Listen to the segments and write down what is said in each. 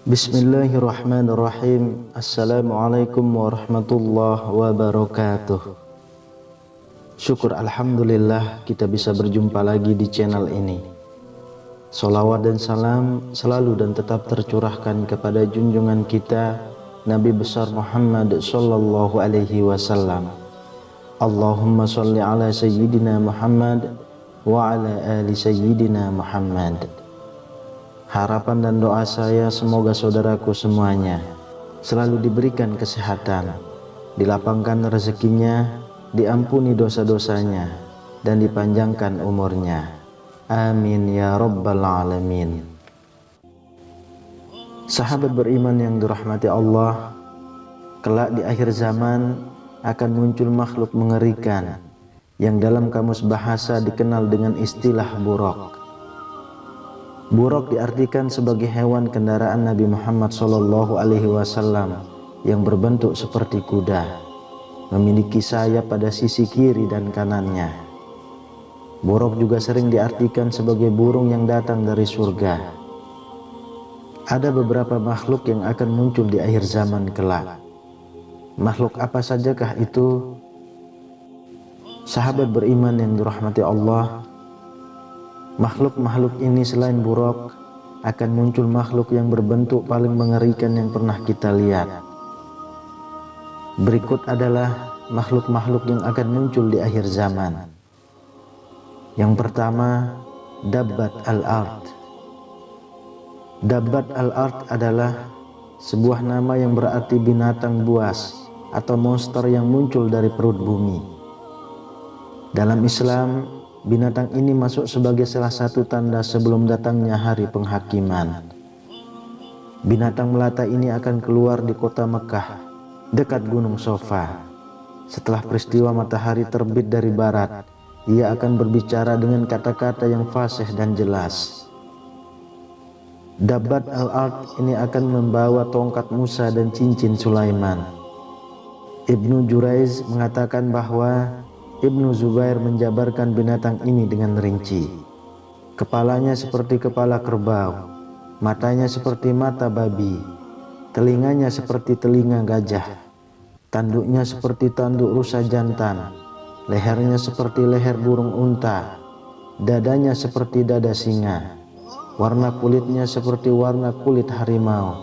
Bismillahirrahmanirrahim. Assalamualaikum warahmatullahi wabarakatuh. Syukur alhamdulillah kita bisa berjumpa lagi di channel ini. Salawat dan salam selalu dan tetap tercurahkan kepada junjungan kita Nabi besar Muhammad sallallahu alaihi wasallam. Allahumma sholli ala sayyidina Muhammad wa ala ali sayyidina Muhammad. Harapan dan doa saya semoga saudaraku semuanya selalu diberikan kesehatan, dilapangkan rezekinya, diampuni dosa-dosanya, dan dipanjangkan umurnya. Amin ya rabbal alamin. Sahabat beriman yang dirahmati Allah, kelak di akhir zaman akan muncul makhluk mengerikan yang dalam kamus bahasa dikenal dengan istilah buraq. Buraq diartikan sebagai hewan kendaraan Nabi Muhammad SAW yang berbentuk seperti kuda, memiliki sayap pada sisi kiri dan kanannya. Buraq juga sering diartikan sebagai burung yang datang dari surga. Ada beberapa makhluk yang akan muncul di akhir zaman kelak. Makhluk apa sajakah itu? Sahabat beriman yang dirahmati Allah, makhluk-makhluk ini selain buraq, akan muncul makhluk yang berbentuk paling mengerikan yang pernah kita lihat. Berikut adalah makhluk-makhluk yang akan muncul di akhir zaman. Yang pertama, Dabbat al-ard. Dabbat al-ard adalah sebuah nama yang berarti binatang buas atau monster yang muncul dari perut bumi. Dalam Islam, binatang ini masuk sebagai salah satu tanda sebelum datangnya hari penghakiman. Binatang melata ini akan keluar di kota Mekah, dekat Gunung Sofa. Setelah peristiwa matahari terbit dari barat, ia akan berbicara dengan kata-kata yang fasih dan jelas. Dabbat al-ard ini akan membawa tongkat Musa dan cincin Sulaiman. Ibnu Jurayz mengatakan bahwa Ibnu Zubair menjabarkan binatang ini dengan rinci. Kepalanya seperti kepala kerbau, matanya seperti mata babi, telinganya seperti telinga gajah, tanduknya seperti tanduk rusa jantan, lehernya seperti leher burung unta, dadanya seperti dada singa, warna kulitnya seperti warna kulit harimau,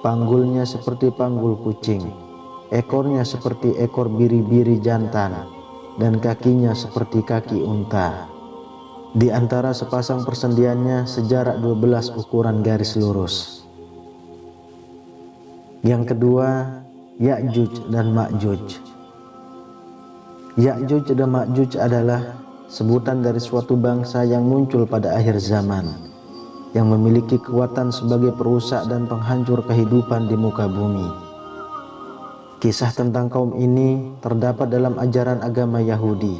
panggulnya seperti panggul kucing, ekornya seperti ekor biri-biri jantan, dan kakinya seperti kaki unta. Di antara sepasang persendiannya sejarak 12 ukuran garis lurus. Yang kedua, Ya'juj dan Ma'juj. Ya'juj dan Ma'juj adalah sebutan dari suatu bangsa yang muncul pada akhir zaman, yang memiliki kekuatan sebagai perusak dan penghancur kehidupan di muka bumi. Kisah tentang kaum ini terdapat dalam ajaran agama Yahudi,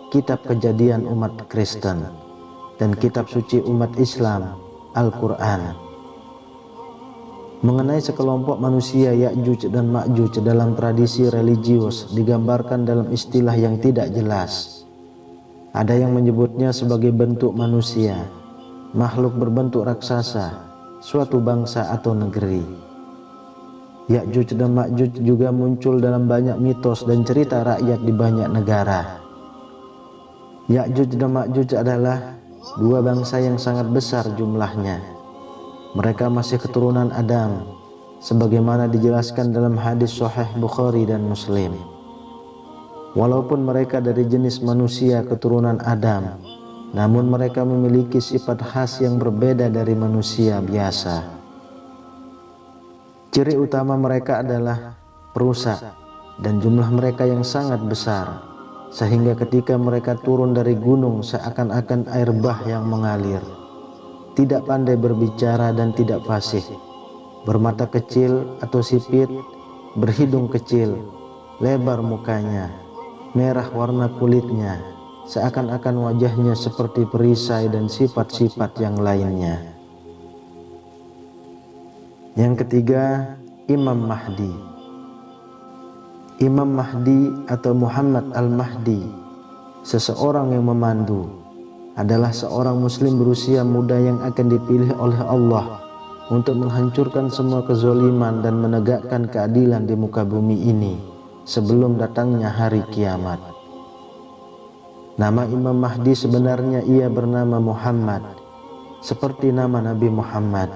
kitab Kejadian umat Kristen, dan kitab suci umat Islam, Al-Quran. Mengenai sekelompok manusia Ya'juj dan Ma'juj dalam tradisi religius digambarkan dalam istilah yang tidak jelas. Ada yang menyebutnya sebagai bentuk manusia, makhluk berbentuk raksasa, suatu bangsa atau negeri. Ya'juj dan Ma'juj juga muncul dalam banyak mitos dan cerita rakyat di banyak negara. Ya'juj dan Ma'juj adalah dua bangsa yang sangat besar jumlahnya. Mereka masih keturunan Adam, sebagaimana dijelaskan dalam hadis Sahih Bukhari dan Muslim. Walaupun mereka dari jenis manusia keturunan Adam, namun mereka memiliki sifat khas yang berbeda dari manusia biasa. Ciri utama mereka adalah perusak dan jumlah mereka yang sangat besar, sehingga ketika mereka turun dari gunung seakan-akan air bah yang mengalir. Tidak pandai berbicara dan tidak fasih, bermata kecil atau sipit, berhidung kecil, lebar mukanya, merah warna kulitnya, seakan-akan wajahnya seperti perisai dan sifat-sifat yang lainnya. Yang ketiga, Imam Mahdi. Imam Mahdi atau Muhammad Al-Mahdi, seseorang yang memandu, adalah seorang muslim berusia muda yang akan dipilih oleh Allah untuk menghancurkan semua kezoliman dan menegakkan keadilan di muka bumi ini sebelum datangnya hari kiamat. Nama Imam Mahdi sebenarnya ia bernama Muhammad, seperti nama Nabi Muhammad.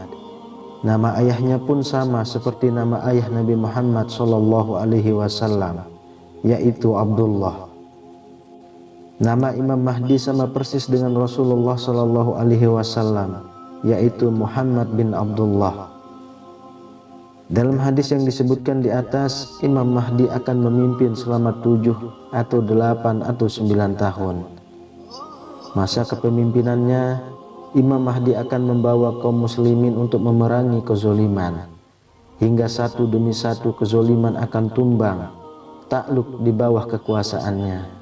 Nama ayahnya pun sama seperti nama ayah Nabi Muhammad SAW, yaitu Abdullah. Nama Imam Mahdi sama persis dengan Rasulullah SAW, yaitu Muhammad bin Abdullah. Dalam hadis yang disebutkan di atas, Imam Mahdi akan memimpin selama 7 atau 8 atau 9 tahun. Masa kepemimpinannya, Imam Mahdi akan membawa kaum muslimin untuk memerangi kezoliman, hingga satu demi satu kezoliman akan tumbang, takluk di bawah kekuasaannya.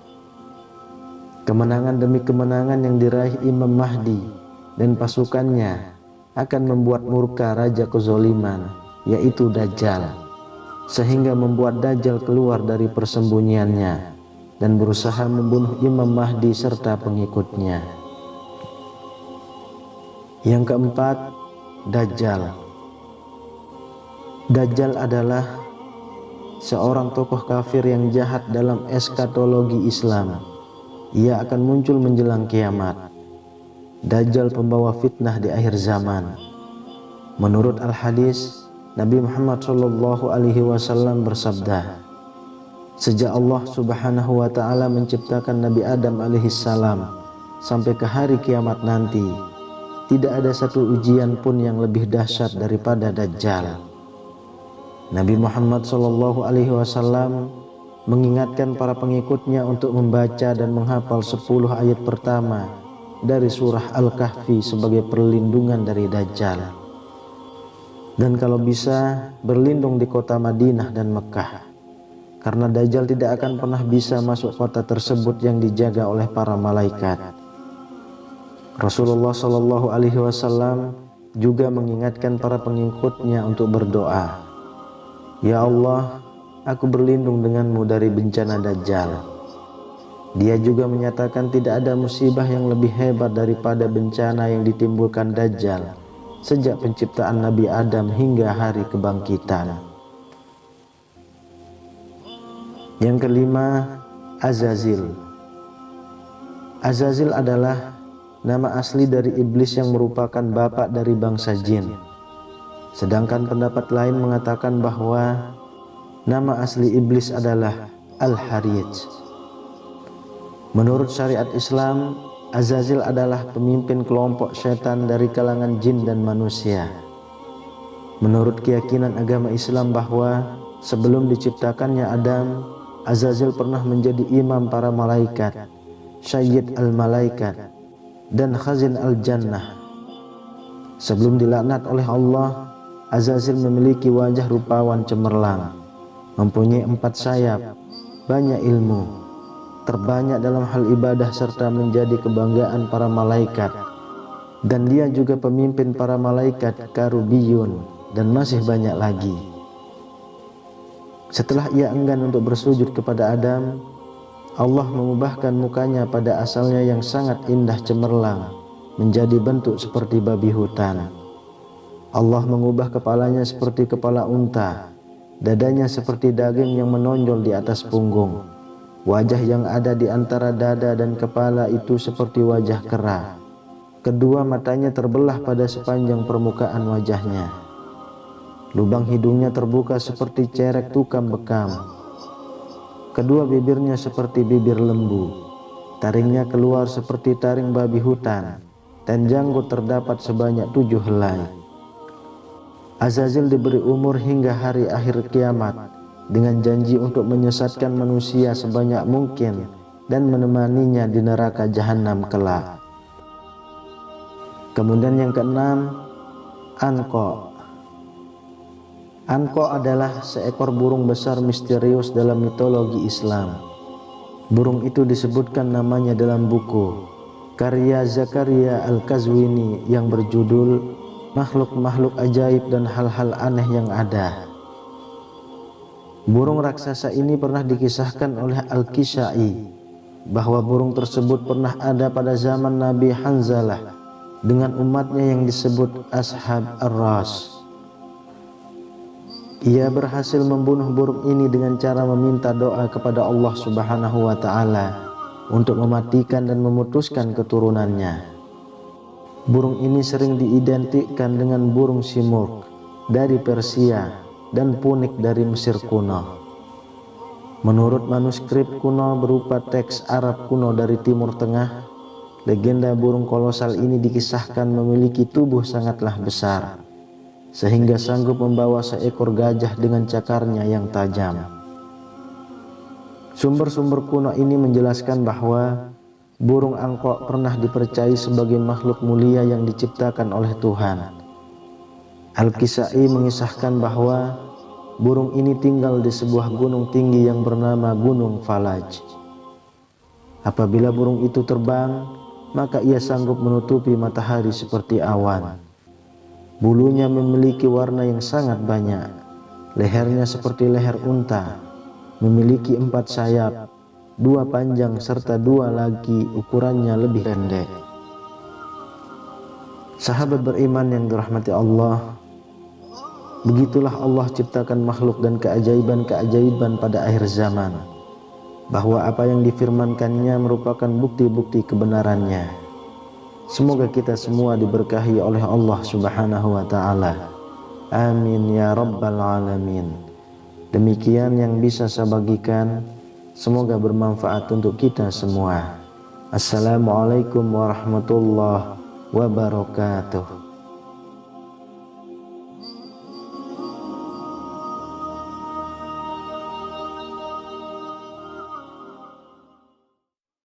Kemenangan demi kemenangan yang diraih Imam Mahdi dan pasukannya akan membuat murka raja kezoliman, yaitu Dajjal, sehingga membuat Dajjal keluar dari persembunyiannya dan berusaha membunuh Imam Mahdi serta pengikutnya. Yang keempat, Dajjal. Dajjal adalah seorang tokoh kafir yang jahat dalam eskatologi Islam. Ia akan muncul menjelang kiamat. Dajjal pembawa fitnah di akhir zaman. Menurut al-hadis, Nabi Muhammad SAW bersabda, sejak Allah Subhanahu wa Ta'ala menciptakan Nabi Adam alaihissalam sampai ke hari kiamat nanti, tidak ada satu ujian pun yang lebih dahsyat daripada Dajjal. Nabi Muhammad SAW mengingatkan para pengikutnya untuk membaca dan menghafal 10 ayat pertama dari surah Al-Kahfi sebagai perlindungan dari Dajjal. Dan kalau bisa berlindung di kota Madinah dan Mekah, karena Dajjal tidak akan pernah bisa masuk kota tersebut yang dijaga oleh para malaikat. Rasulullah SAW juga mengingatkan para pengikutnya untuk berdoa, ya Allah, aku berlindung denganmu dari bencana Dajjal. Dia juga menyatakan tidak ada musibah yang lebih hebat daripada bencana yang ditimbulkan Dajjal sejak penciptaan Nabi Adam hingga hari kebangkitan. Yang kelima, Azazil. Azazil adalah nama asli dari iblis yang merupakan bapak dari bangsa jin. Sedangkan pendapat lain mengatakan bahwa nama asli iblis adalah Al-Harij. Menurut syariat Islam, Azazil adalah pemimpin kelompok setan dari kalangan jin dan manusia. Menurut keyakinan agama Islam bahwa sebelum diciptakannya Adam, Azazil pernah menjadi imam para malaikat, Sayyid al-Malaikat, dan Khazin al-Jannah. Sebelum dilaknat oleh Allah, Azazil memiliki wajah rupawan cemerlang, mempunyai 4 sayap, banyak ilmu, terbanyak dalam hal ibadah serta menjadi kebanggaan para malaikat. Dan dia juga pemimpin para malaikat Karubiyun dan masih banyak lagi. Setelah ia enggan untuk bersujud kepada Adam, Allah mengubahkan mukanya pada asalnya yang sangat indah cemerlang menjadi bentuk seperti babi hutan. Allah mengubah kepalanya seperti kepala unta, dadanya seperti daging yang menonjol di atas punggung. Wajah yang ada di antara dada dan kepala itu seperti wajah kera. Kedua matanya terbelah pada sepanjang permukaan wajahnya. Lubang hidungnya terbuka seperti cerek tukang bekam. Kedua bibirnya seperti bibir lembu. Taringnya keluar seperti taring babi hutan, dan janggut terdapat sebanyak 7 helai. Azazil diberi umur hingga hari akhir kiamat dengan janji untuk menyesatkan manusia sebanyak mungkin dan menemaninya di neraka jahanam kelak. Kemudian yang keenam, Anqa. Anqa adalah seekor burung besar misterius dalam mitologi Islam. Burung itu disebutkan namanya dalam buku karya Zakaria Al-Qazwini yang berjudul Makhluk-makhluk ajaib dan hal-hal aneh yang ada. Burung raksasa ini pernah dikisahkan oleh Al-Kisai bahwa burung tersebut pernah ada pada zaman Nabi Hanzalah dengan umatnya yang disebut Ashab Ar-Ras. Ia berhasil membunuh burung ini dengan cara meminta doa kepada Allah Subhanahu wa Ta'ala untuk mematikan dan memutuskan keturunannya. Burung ini sering diidentikan dengan burung simurg dari Persia dan punik dari Mesir kuno. Menurut manuskrip kuno berupa teks Arab kuno dari Timur Tengah, legenda burung kolosal ini dikisahkan memiliki tubuh sangatlah besar, sehingga sanggup membawa seekor gajah dengan cakarnya yang tajam. Sumber-sumber kuno ini menjelaskan bahwa burung angkok pernah dipercayai sebagai makhluk mulia yang diciptakan oleh Tuhan. Al-Kisai mengisahkan bahwa burung ini tinggal di sebuah gunung tinggi yang bernama Gunung Falaj. Apabila burung itu terbang, maka ia sanggup menutupi matahari seperti awan. Bulunya memiliki warna yang sangat banyak. Lehernya seperti leher unta, memiliki 4 sayap, 2 panjang serta 2 lagi ukurannya lebih pendek. Sahabat beriman yang dirahmati Allah, begitulah Allah ciptakan makhluk dan keajaiban-keajaiban pada akhir zaman, bahwa apa yang difirmankannya merupakan bukti-bukti kebenarannya. Semoga kita semua diberkahi oleh Allah Subhanahu wa Ta'ala. Amin ya rabbal alamin. Demikian yang bisa saya bagikan, semoga bermanfaat untuk kita semua. Assalamualaikum warahmatullahi wabarakatuh.